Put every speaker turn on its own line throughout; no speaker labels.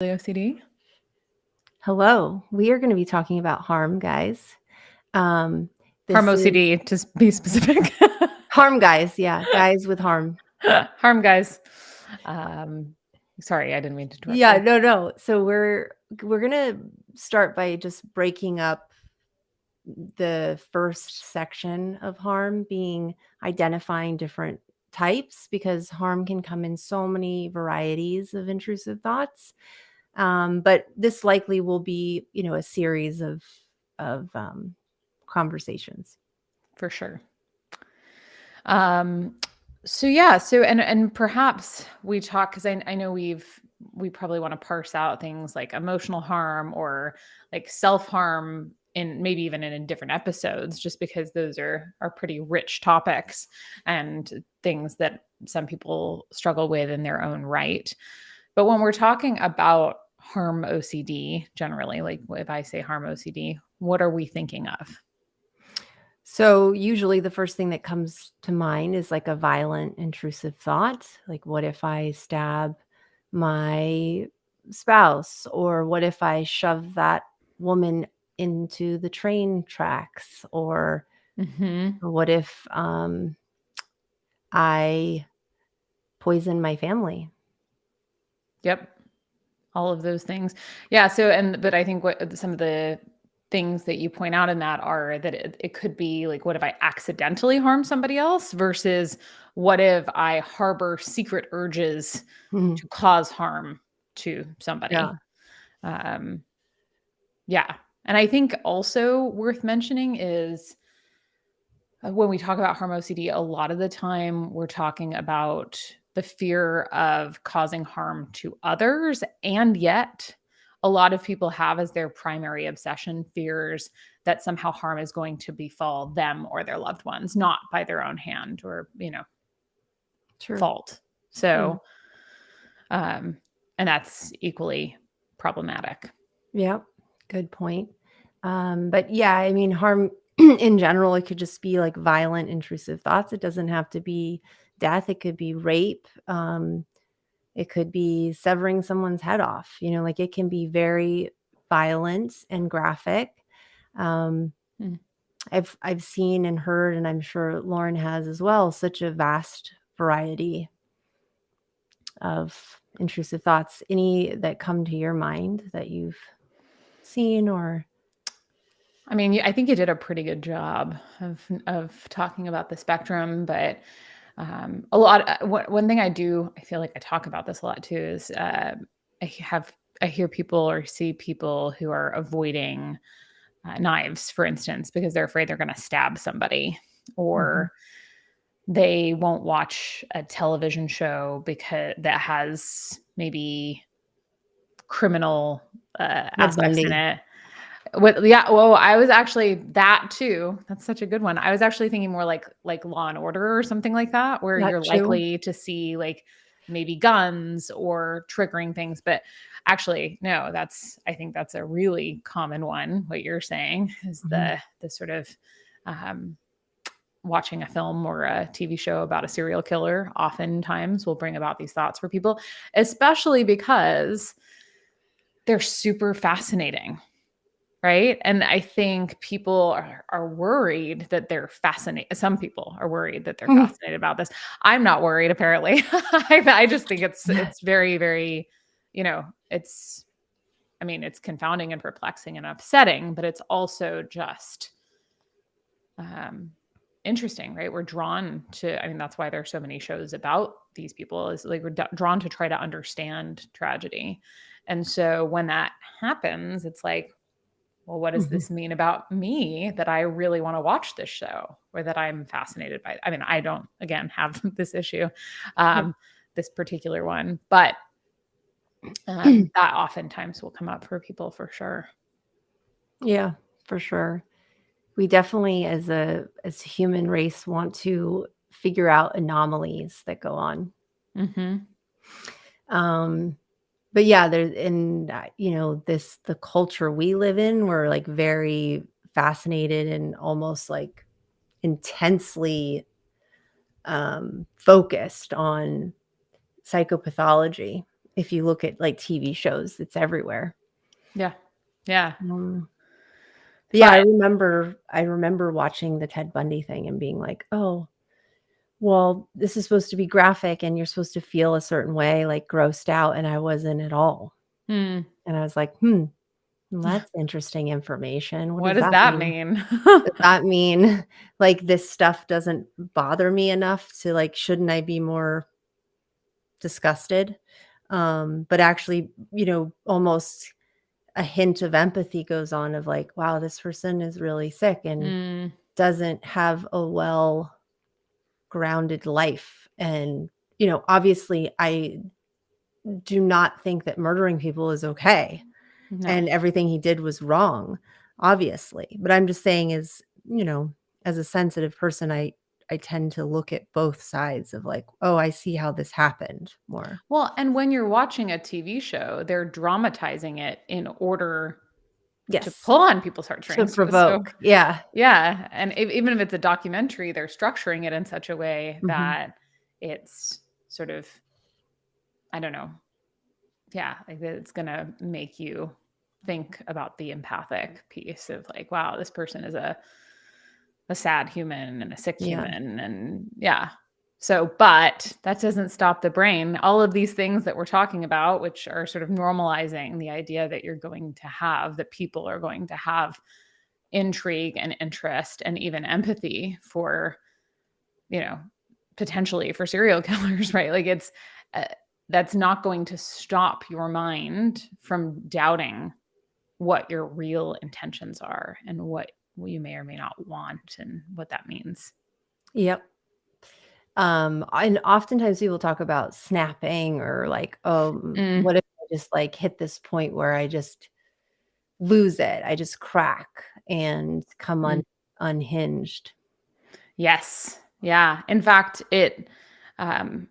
OCD.
Hello. We are going to be talking about harm, guys.
Harm
This is
OCD, to be specific.
harm, guys. Yeah, guys with harm.
Harm, guys. Sorry, I didn't mean to interrupt
Yeah,
you.
no. So we're going to start by just breaking up the first section of harm, being identifying different types, because harm can come in so many varieties of intrusive thoughts. But this likely will be, a series of conversations.
For sure. So perhaps we talk, because I know we probably want to parse out things like emotional harm or like self-harm in maybe even in different episodes, just because those are pretty rich topics and things that some people struggle with in their own right. But when we're talking about harm OCD, generally, like if I say harm OCD, what are we thinking of?
So usually the first thing that comes to mind is like a violent, intrusive thought. Like, what if I stab my spouse? Or what if I shove that woman into the train tracks? Or
Mm-hmm.
what if I poison my family?
Yep. All of those things. Yeah. But I think what some of the things that you point out in that are that it could be like, what if I accidentally harm somebody else versus what if I harbor secret urges
Mhm.
to cause harm to
Yeah.
somebody? Um, yeah. And I think also worth mentioning is when we talk about harm OCD, a lot of the time we're talking about the fear of causing harm to others. And yet, a lot of people have as their primary obsession fears that somehow harm is going to befall them or their loved ones, not by their own hand or,
True.
fault.
Yeah.
So, and that's equally problematic.
Yeah. Good point. But yeah, I mean, harm in general, it could just be like violent, intrusive thoughts. It doesn't have to be death. It could be rape. It could be severing someone's head off. Like it can be very violent and graphic. Um,
Mm.
I've seen and heard, and I'm sure Lauren has as well, such a vast variety of intrusive thoughts. Any that come to your mind that you've seen or
I mean, I think you did a pretty good job of talking about the spectrum, but a lot. One thing I do, I feel like I talk about this a lot too, is I hear people or see people who are avoiding knives, for instance, because they're afraid they're going to stab somebody,
Mhm.
or they won't watch a television show because that has maybe criminal
Ted
aspects in
Bundy.
it. Yeah, well, I was actually that too. That's such a good one. I was actually thinking more like Law and Order or something like that, where
That
you're
too.
likely to see like maybe guns or triggering things. But actually, no, I think that's a really common one. What you're saying is
Mhm.
the sort of um, watching a film or a TV show about a serial killer oftentimes will bring about these thoughts for people, especially because they're super fascinating. Right. And I think people are worried that they're fascinated. Some people are worried that they're fascinated about this. I'm not worried, apparently. I just think it's very, very, it's, I mean, it's confounding and perplexing and upsetting, but it's also just um, interesting, right? We're drawn to, I mean, that's why there's so many shows about these people, is like we're drawn to try to understand tragedy. And so when that happens, it's like, well, what does
Mhm.
this mean about me that I really want to watch this show or that I'm fascinated by? I mean, I don't, again, have this issue,
Yep.
this particular one, but that oftentimes will come up for people for sure.
Yeah, for sure. We definitely as a human race want to figure out anomalies that go on.
Mm-hmm.
Um, but yeah, there in the culture we live in, we're like very fascinated and almost like intensely focused on psychopathology if you look at like TV shows, it's everywhere.
Yeah. Yeah.
Yeah,
But
I remember watching the Ted Bundy thing and being like, "Oh, well, this is supposed to be graphic and you're supposed to feel a certain way, like grossed out," and I wasn't at all.
hmm,
And I was like, well, that's interesting information. What
what
does
does
that
that
mean?
mean?
Does that mean like this stuff doesn't bother me enough to like shouldn't I be more disgusted?" But actually, almost a hint of empathy goes on of like, wow, this person is really sick and
Mm,
doesn't have a well grounded life. And, obviously, I do not think that murdering people is okay
no.
and everything he did was wrong, obviously. But I'm just saying, as a sensitive person, I tend to look at both sides of like, oh, I see how this happened more.
Well, and when you're watching a TV show, they're dramatizing it in order to
Yes.
pull on people's
To
heartstrings. So,
provoke. Yeah.
yeah. And even if it's a documentary, they're structuring it in such a way
Mhm.
that it's sort of, I don't know. Yeah. Like it's going to make you think about the empathic piece of like, wow, this person is a sad human and a sick
Yeah.
human. And yeah. So, but that doesn't stop the brain. All of these things that we're talking about, which are sort of normalizing the idea that you're going to have, that people are going to have intrigue and interest and even empathy for, you know, potentially for serial killers, right? Like it's, uh, that's not going to stop your mind from doubting what your real intentions are and what you may or may not want and what that means.
Yep. And oftentimes people talk about snapping or like,
Mm,
what if I just like hit this point where I just lose it? I just crack and come
mm.
unhinged.
Yes. Yeah. In fact, um,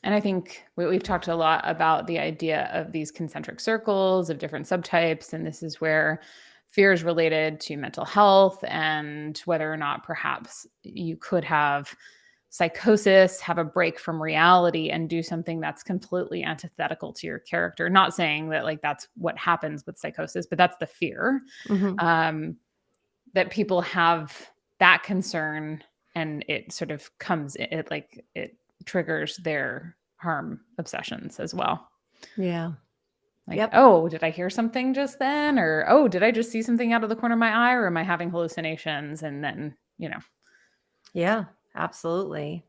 and I think we've talked a lot about the idea of these concentric circles of different subtypes. And this is where fear is related to mental health and whether or not perhaps you could have psychosis, have a break from reality, and do something that's completely antithetical to your character. Not saying that like that's what happens with psychosis, but that's the fear.
Mhm.
Um, that people have that concern and it sort of comes it like it triggers their harm obsessions as well.
Yeah.
Like,
Yep.
oh, did I hear something just then? Or, oh, did I just see something out of the corner of my eye? Or am I having hallucinations? And then,
Yeah, absolutely.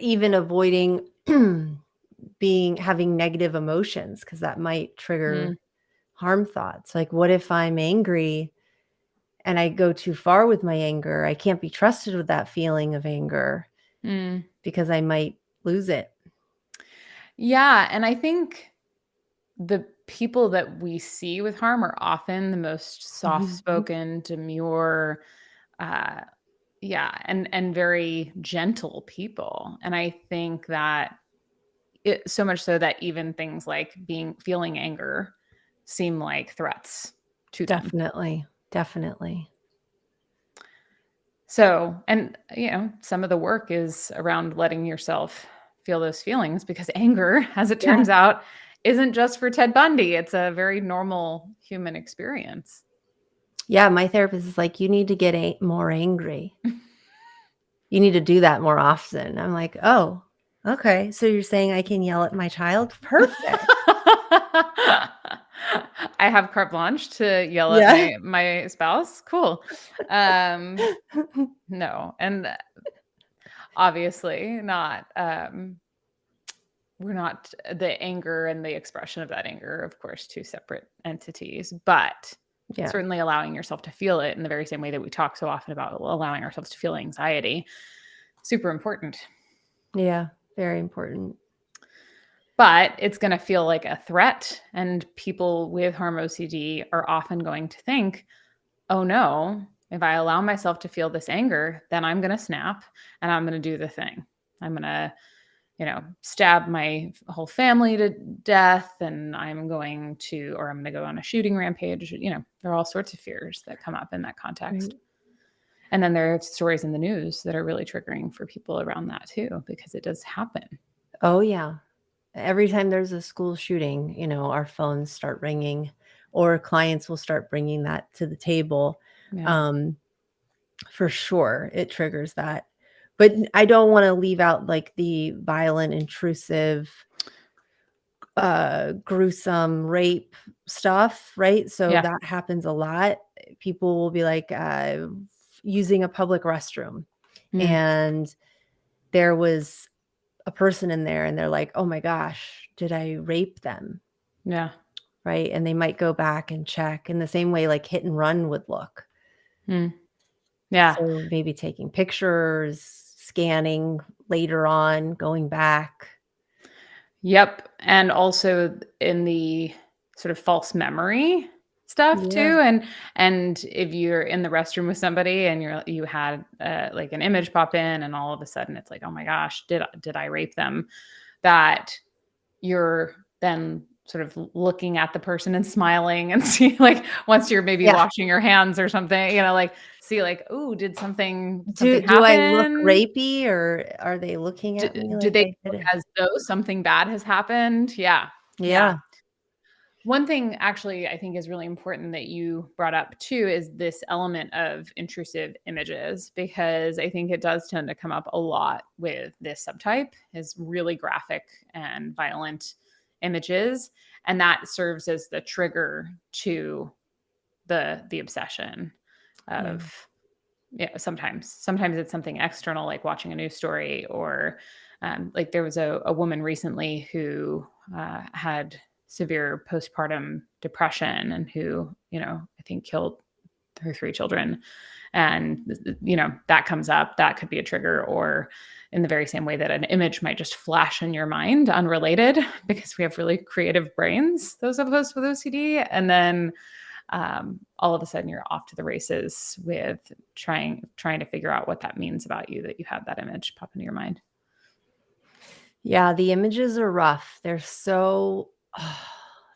Even avoiding having negative emotions because that might trigger
mm,
harm thoughts. Like, what if I'm angry and I go too far with my anger? I can't be trusted with that feeling of anger
mm.
because I might lose it.
Yeah. And I think the people that we see with harm are often the most soft
Mhm.
spoken, demure, uh, yeah, and very gentle people. And I think that it so much so that even things like feeling anger seem like threats to them.
Definitely. Definitely.
So, and some of the work is around letting yourself feel those feelings because anger, as it
Yeah.
turns out, isn't just for Ted Bundy. It's a very normal human experience.
Yeah, my therapist is like, "You need to get more angry. You need to do that more often." I'm like, "Oh, okay. So you're saying I can yell at my child? Perfect."
I have carte blanche to yell at
Yeah.
my spouse. Cool. Um, no, and obviously not. We're not the anger and the expression of that anger, of course, two separate entities, but
Yeah.
certainly allowing yourself to feel it in the very same way that we talk so often about allowing ourselves to feel anxiety. Super important.
Yeah, very important.
But it's going to feel like a threat. And people with harm OCD are often going to think, oh no, if I allow myself to feel this anger, then I'm going to snap and I'm going to do the thing. I'm going to, stab my whole family to death and I'm going to, or I'm going to go on a shooting rampage. There are all sorts of fears that come up in that context.
Right.
And then there are stories in the news that are really triggering for people around that too, because it does happen.
Oh, yeah. Every time there's a school shooting, you know, our phones start ringing, or clients will start bringing that to the table.
Yeah.
For sure, it triggers that. But I don't want to leave out like the violent, intrusive, gruesome rape stuff, right? So
Yeah.
that happens a lot. People will be like using a public restroom,
Mm.
and there was a person in there, and they're like, oh my gosh, did I rape them?
Yeah.
Right. And they might go back and check in the same way like hit and run would look.
Mm. Yeah.
So maybe taking pictures, scanning later on, going back.
Yep. And also in the sort of false memory stuff
Yeah.
too. And if you're in the restroom with somebody and you had like an image pop in, and all of a sudden it's like, oh my gosh, did I rape them? That you're then sort of looking at the person and smiling and see, like, once you're maybe
Yeah.
washing your hands or something, like, see, like, "Ooh, did something
Do I look
happen?
rapey, or are they looking at me
Do
like
they
I did
look
it?
as though something bad has happened?" Yeah. Yeah.
Yeah.
One thing actually I think is really important that you brought up too is this element of intrusive images, because I think it does tend to come up a lot with this subtype, is really graphic and violent images, and that serves as the trigger to the obsession
Yeah.
of, sometimes it's something external, like watching a news story, or like there was a woman recently who had severe postpartum depression, and who, I think killed her 3 children. And that comes up, that could be a trigger. Or in the very same way that an image might just flash in your mind unrelated, because we have really creative brains, those of us with OCD. And then all of a sudden you're off to the races with trying to figure out what that means about you, that you had that image pop into your mind.
Yeah, the images are rough. They're so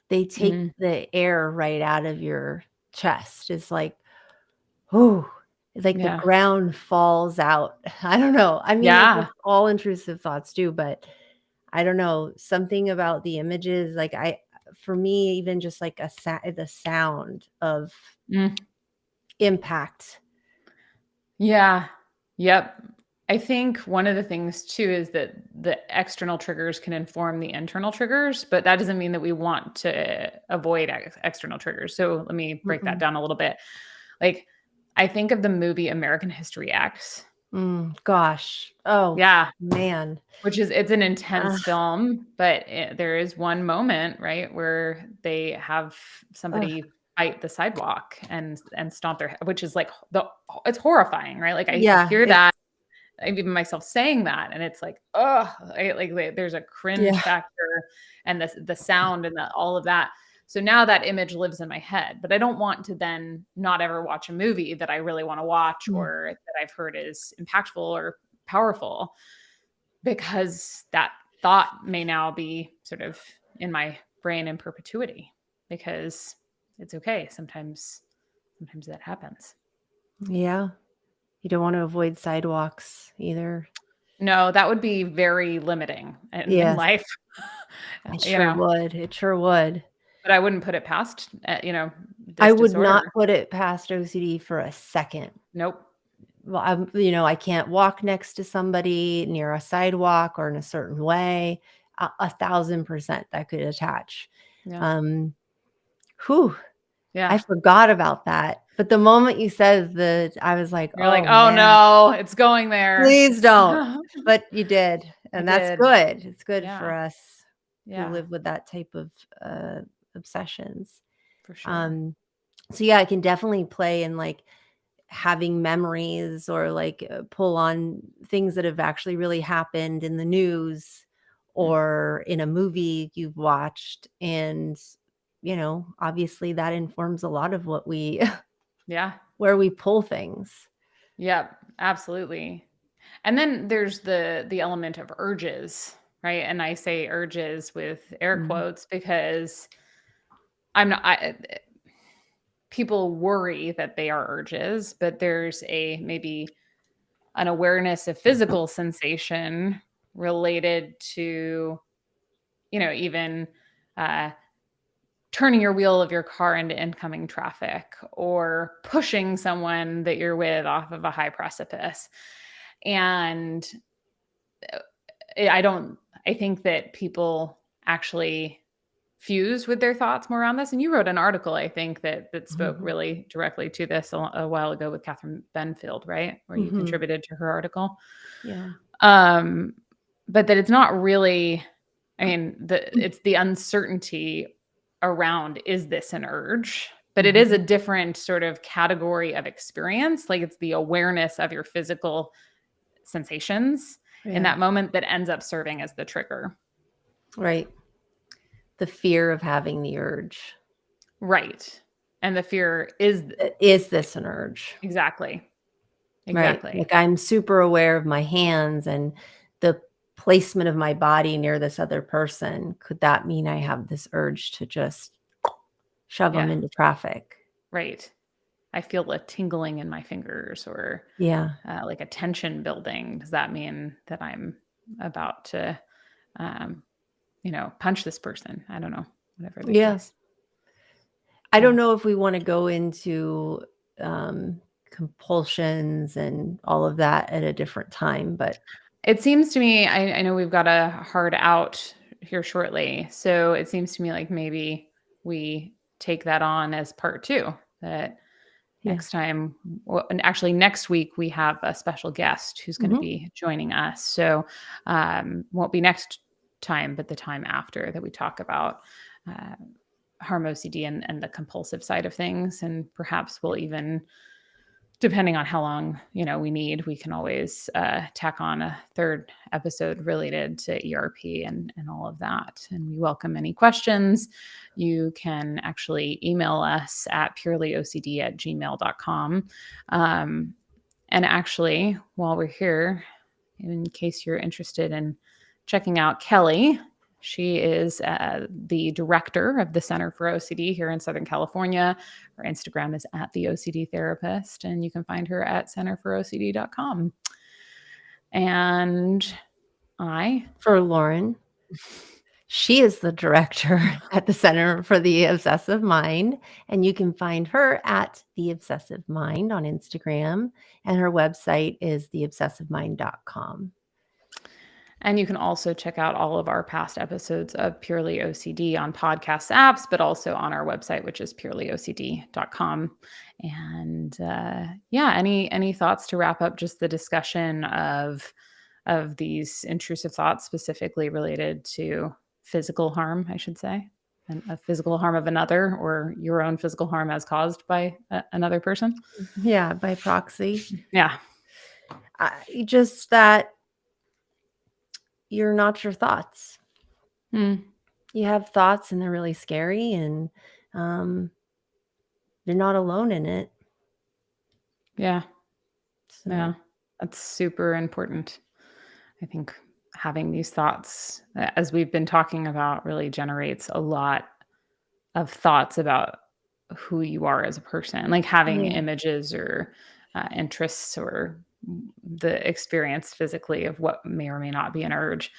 they take
Mm,
the air right out of your chest. It's like, oh, it's like the
yeah.
ground falls out. I don't know. I mean, I guess
Yeah.
all intrusive thoughts do, but I don't know, something about the images, like for me, even just like the sound of
Mm,
impact.
yeah. Yep. I think one of the things too is that the external triggers can inform the internal triggers, but that doesn't mean that we want to avoid external triggers. So let me break that
Mm-mm.
down a little bit. Like, I think of the movie American History X.
Gosh. Oh,
Yeah.
man.
It's an
Uh,
intense film, but there is one moment, right, where they have
ugh,
somebody fight the sidewalk and stomp their head, which is like it's horrifying, right? Like, I
yeah,
hear
it's
that, I even myself saying that, and it's like, oh, there's a cringe
yeah.
factor, and the sound and all of that. So now that image lives in my head, but I don't want to then not ever watch a movie that I really want to watch,
Mm.
or that I've heard is impactful or powerful, because that thought may now be sort of in my brain in perpetuity, because it's okay. Sometimes that happens.
Yeah. You don't want to avoid sidewalks either.
No, that would be very limiting in
Yes,
life.
it
you
sure
know,
would. It sure would.
but I wouldn't put it past,
I
this
would not
disorder.
put it past OCD for a second.
Nope.
Well, I can't walk next to somebody near a sidewalk or in a certain way. 1,000% that could attach.
Yeah.
Um, whew, I
Yeah.
forgot about that. But the moment you said that, I was like,
You're like,
oh
oh
man,
no, it's going there.
please don't. But you did.
I
And that's
did.
good. It's good for
Yeah.
us who
Yeah,
live with that type of obsessions.
for sure.
Um, so yeah, I can definitely play in like having memories, or like pull on things that have actually really happened in the news
Mm.
or in a movie you've watched. And, obviously that informs a lot of what we,
Yeah.
where we pull things.
Yep, absolutely. And then there's the element of urges, right? And I say urges with air
Mm.
quotes, because I'm not I, people worry that they are urges, but there's a maybe an awareness of physical sensation related to even turning your wheel of your car into incoming traffic or pushing someone that you're with off of a high precipice. And I think that people actually fuse with their thoughts more on this. And you wrote an article, I think, that spoke really directly to this a while ago with Catherine Benfield, right? Where you contributed to her article.
Yeah.
But that it's not really, it's the uncertainty around, is this an urge? But it is a different sort of category of experience. Like it's the awareness of your physical sensations in that moment that ends up serving as the trigger.
Right. The fear of having the urge.
Right. And the fear is
this an urge?
Exactly.
Right. Like I'm super aware of my hands and the placement of my body near this other person. Could that mean I have this urge to just shove them into traffic?
Right. I feel a tingling in my fingers or like a tension building. Does that mean that I'm about to, punch this person? I don't know, whatever the case.
I don't know if we want to go into compulsions and all of that at a different time, but
it seems to me, I know we've got a hard out here shortly. So it seems to me like maybe we take that on as part 2, that next time, and actually next week, we have a special guest who's going to be joining us. So won't be next time, but the time after, that we talk about harm OCD and the compulsive side of things. And perhaps we'll even, depending on how long we need, we can always tack on a 3rd episode related to ERP and all of that. And we welcome any questions. You can actually email us at purelyocd@gmail.com. And actually, while we're here, in case you're interested in checking out Kelley, she is the director of the Center for OCD here in Southern California. Her Instagram is @the OCD therapist, and you can find her at centerforocd.com. And
for Lauren, she is the director at the Center for the Obsessive Mind, and you can find her at The Obsessive Mind on Instagram, and her website is theobsessivemind.com.
And you can also check out all of our past episodes of Purely OCD on podcast apps, but also on our website, which is purelyocd.com. And any thoughts to wrap up just the discussion of these intrusive thoughts, specifically related to physical harm, I should say, and a physical harm of another, or your own physical harm as caused by another person?
Yeah, by proxy.
Yeah.
Just that you're not your thoughts. You have thoughts and they're really scary, and you're not alone in it.
Yeah. So. Yeah. That's super important. I think having these thoughts, as we've been talking about, really generates a lot of thoughts about who you are as a person, like having images or interests or the experience physically of what may or may not be an urge.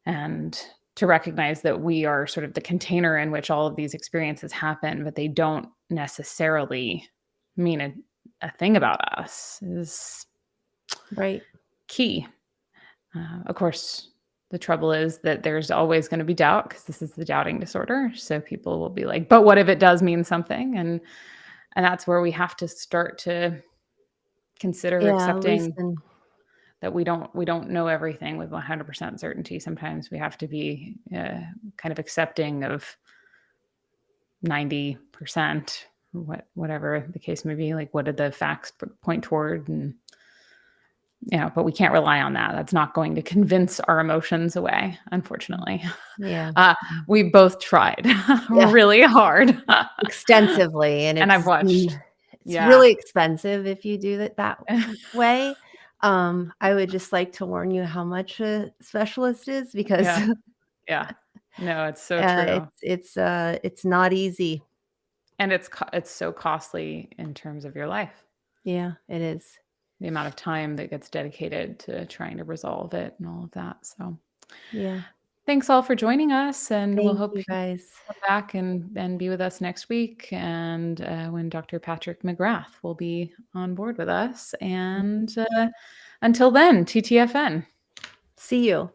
And to recognize that we are sort of the container in which all of these experiences happen, but they don't necessarily mean a thing about us, is key. Of course, the trouble is that there's always going to be doubt, because this is the doubting disorder. So people will be like, but what if it does mean something? And that's where we have to start to consider accepting that we don't know everything with 100% certainty. Sometimes we have to be kind of accepting of 90%, whatever the case may be. Like, what did the facts point toward? And but we can't rely on that. That's not going to convince our emotions away, unfortunately.
Yeah.
We both tried really hard.
Extensively. And
I've watched.
It's really expensive if you do it that way. I would just like to warn you how much a specialist is, because
no, it's so true.
It's not easy.
And it's so costly in terms of your life.
Yeah, it is.
The amount of time that gets dedicated to trying to resolve it and all of that. So,
yeah.
Thanks all for joining us, and we'll
Thank
hope
you
you
guys.
come back and be with us next week, and when Dr. Patrick McGrath will be on board with us. And until then, TTFN.
See you.